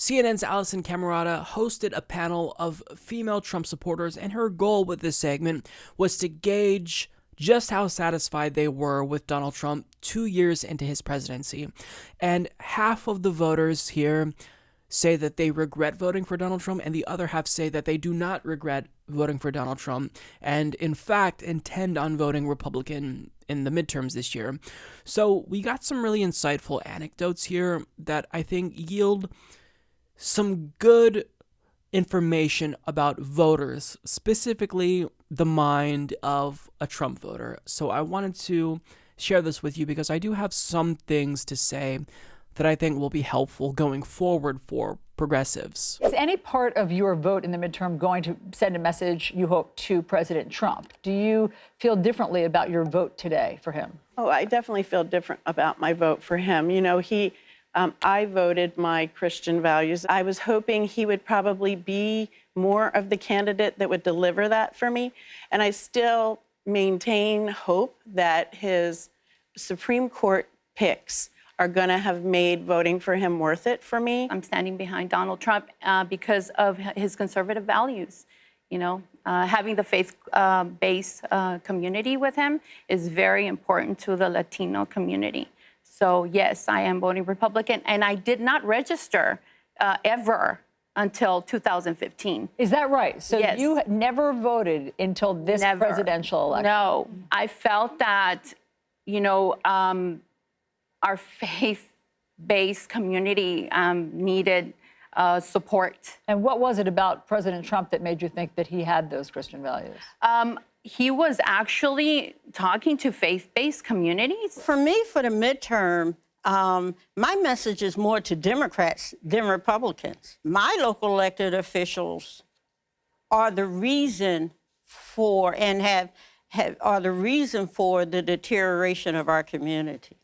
CNN's Alison Camerata hosted a panel of female Trump supporters, and her goal with this segment was to gauge just how satisfied they were with Donald Trump 2 years into his presidency. And half of the voters here say that they regret voting for Donald Trump, and the other half say that they do not regret voting for Donald Trump, and in fact intend on voting Republican in the midterms this year. So we got some really insightful anecdotes here that I think yield some good information about voters, specifically the mind of a Trump voter. So I wanted to share this with you because I do have some things to say that I think will be helpful going forward for progressives. Is any part of your vote in the midterm going to send a message, you hope, to President Trump? Do you feel differently about your vote today for him? Oh, I definitely feel different about my vote for him. You know, I voted my Christian values. I was hoping he would probably be more of the candidate that would deliver that for me. And I still maintain hope that his Supreme Court picks are going to have made voting for him worth it for me. I'm standing behind Donald Trump because of his conservative values. You know, having the faith-based community with him is very important to the Latino community. So yes, I am voting Republican, and I did not register ever until 2015. Is that right? So yes. You never voted until this presidential election? No, I felt that, you know, our faith-based community needed support. And what was it about President Trump that made you think that he had those Christian values? He was actually talking to faith-based communities. For me, for the midterm, my message is more to Democrats than Republicans. My local elected officials are the reason for and are the reason for the deterioration of our community.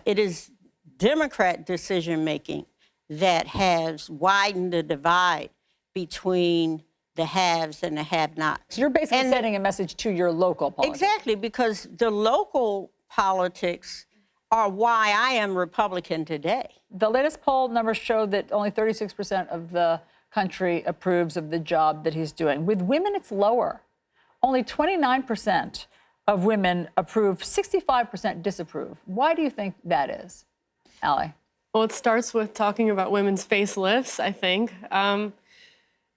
It is Democrat decision-making that has widened the divide between the haves and the have-nots. So you're basically sending a message to your local politics. Exactly, because the local politics are why I am Republican today. The latest poll numbers show that only 36% of the country approves of the job that he's doing. With women, it's lower. Only 29% of women approve, 65% disapprove. Why do you think that is, Allie? Well, it starts with talking about women's facelifts, I think.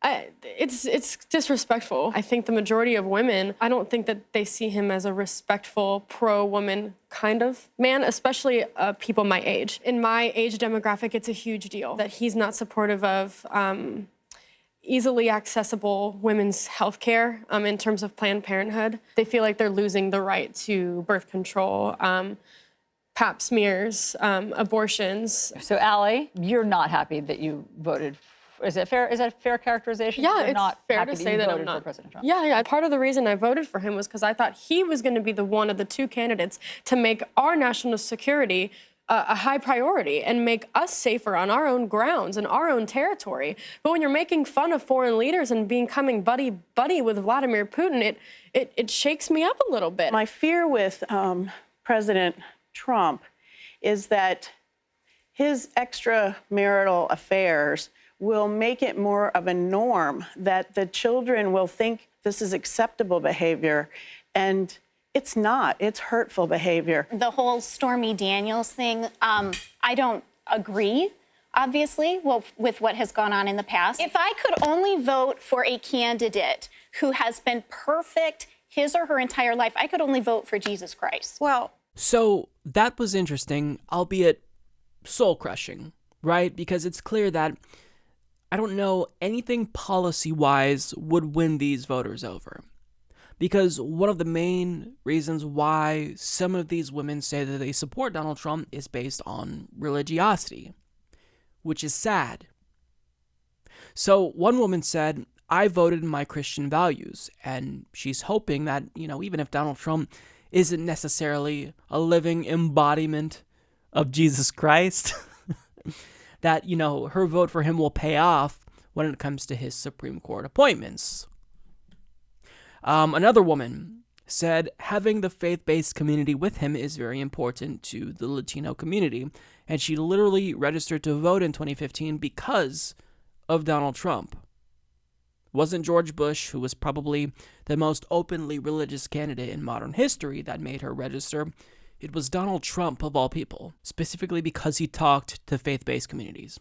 It's disrespectful. I think the majority of women, I don't think that they see him as a respectful, pro-woman kind of man, especially people my age. In my age demographic, it's a huge deal that he's not supportive of easily accessible women's health care in terms of Planned Parenthood. They feel like they're losing the right to birth control, pap smears, abortions. So, Allie, you're not happy that you voted. Is it fair? Is that a fair characterization? Yeah, you're it's not fair to say that I'm not. For President Trump. Yeah. Part of the reason I voted for him was because I thought he was going to be the one of the two candidates to make our national security a high priority and make us safer on our own grounds and our own territory. But when you're making fun of foreign leaders and becoming buddy with Vladimir Putin, it shakes me up a little bit. My fear with President Trump is that his extramarital affairs will make it more of a norm, that the children will think this is acceptable behavior, and it's not. It's hurtful behavior. The whole Stormy Daniels thing, I don't agree, obviously, with what has gone on in the past. If I could only vote for a candidate who has been perfect his or her entire life, I could only vote for Jesus Christ. Well, so that was interesting, albeit soul-crushing, right? Because it's clear that I don't know anything policy-wise would win these voters over. Because one of the main reasons why some of these women say that they support Donald Trump is based on religiosity, which is sad. So one woman said, I voted in my Christian values, and she's hoping that, even if Donald Trump isn't necessarily a living embodiment of Jesus Christ, that, her vote for him will pay off when it comes to his Supreme Court appointments. Another woman said having the faith-based community with him is very important to the Latino community, and she literally registered to vote in 2015 because of Donald Trump. It wasn't George Bush, who was probably the most openly religious candidate in modern history, that made her register. It was Donald Trump, of all people, specifically because he talked to faith-based communities.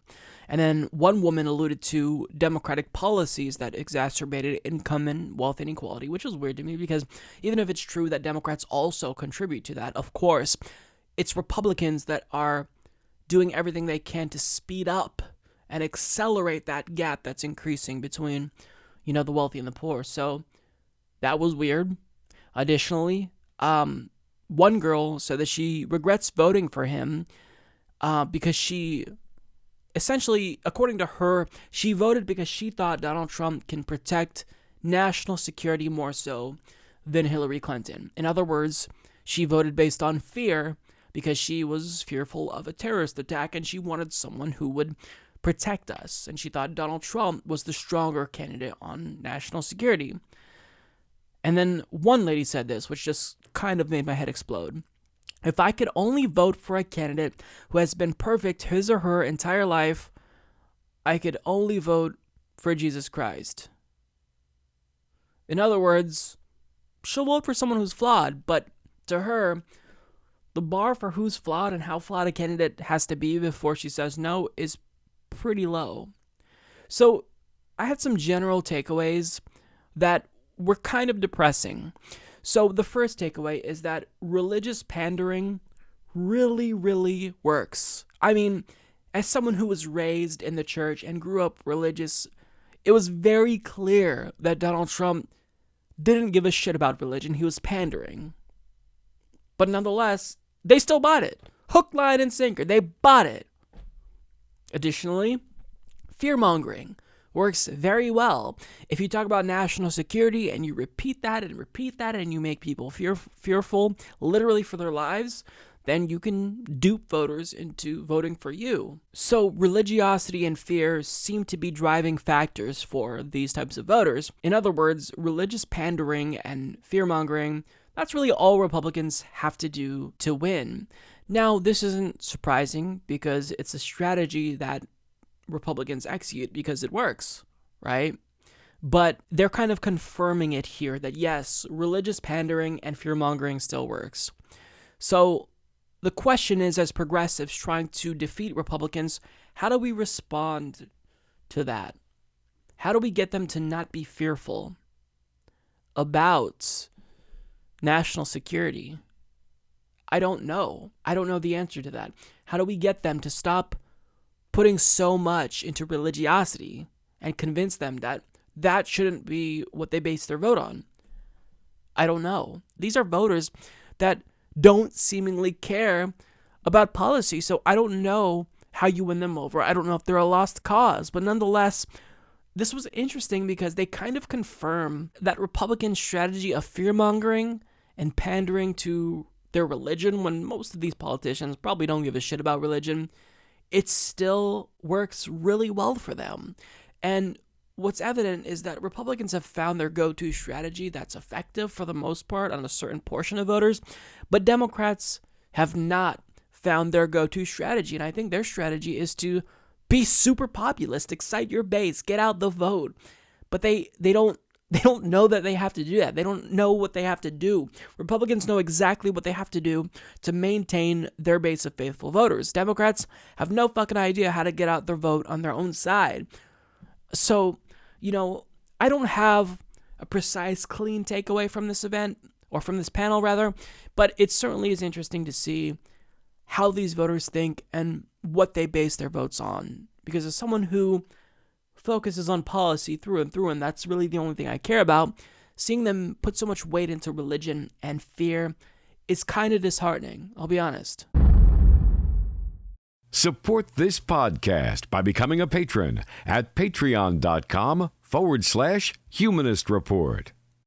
And then one woman alluded to democratic policies that exacerbated income and wealth inequality, which was weird to me because even if it's true that Democrats also contribute to that, of course, it's Republicans that are doing everything they can to speed up and accelerate that gap that's increasing between, the wealthy and the poor. So that was weird. Additionally, one girl said that she regrets voting for him because she, essentially, according to her, she voted because she thought Donald Trump can protect national security more so than Hillary Clinton. In other words, she voted based on fear because she was fearful of a terrorist attack and she wanted someone who would protect us. And she thought Donald Trump was the stronger candidate on national security. And then one lady said this, which just kind of made my head explode. If I could only vote for a candidate who has been perfect his or her entire life, I could only vote for Jesus Christ. In other words, she'll vote for someone who's flawed, but to her, the bar for who's flawed and how flawed a candidate has to be before she says no is pretty low. So I had some general takeaways that were kind of depressing. So the first takeaway is that religious pandering really, really works. I mean, as someone who was raised in the church and grew up religious, it was very clear that Donald Trump didn't give a shit about religion. He was pandering. But nonetheless, they still bought it. Hook, line, and sinker. They bought it. Additionally, fear-mongering works very well. If you talk about national security and you repeat that and you make people fearful literally for their lives, then you can dupe voters into voting for you. So religiosity and fear seem to be driving factors for these types of voters. In other words, religious pandering and fear-mongering, that's really all Republicans have to do to win. Now, this isn't surprising because it's a strategy that Republicans execute because it works, right? But they're kind of confirming it here that yes, religious pandering and fear-mongering still works. So the question is, as progressives trying to defeat Republicans, how do we respond to that? How do we get them to not be fearful about national security? I don't know. I don't know the answer to that. How do we get them to stop putting so much into religiosity and convince them that that shouldn't be what they base their vote on? I don't know. These are voters that don't seemingly care about policy, so I don't know how you win them over. I don't know if they're a lost cause, but nonetheless, this was interesting because they kind of confirm that Republican strategy of fear-mongering and pandering to their religion, when most of these politicians probably don't give a shit about religion, it still works really well for them. And what's evident is that Republicans have found their go-to strategy that's effective for the most part on a certain portion of voters, but Democrats have not found their go-to strategy. And I think their strategy is to be super populist, excite your base, get out the vote. But they don't know that they have to do that. They don't know what they have to do. Republicans know exactly what they have to do to maintain their base of faithful voters. Democrats have no fucking idea how to get out their vote on their own side. So, I don't have a precise, clean takeaway from this event, or from this panel rather, but it certainly is interesting to see how these voters think and what they base their votes on. Because as someone who focuses on policy through and through, and that's really the only thing I care about, seeing them put so much weight into religion and fear is kind of disheartening, I'll be honest. Support this podcast by becoming a patron at patreon.com/Humanist Report.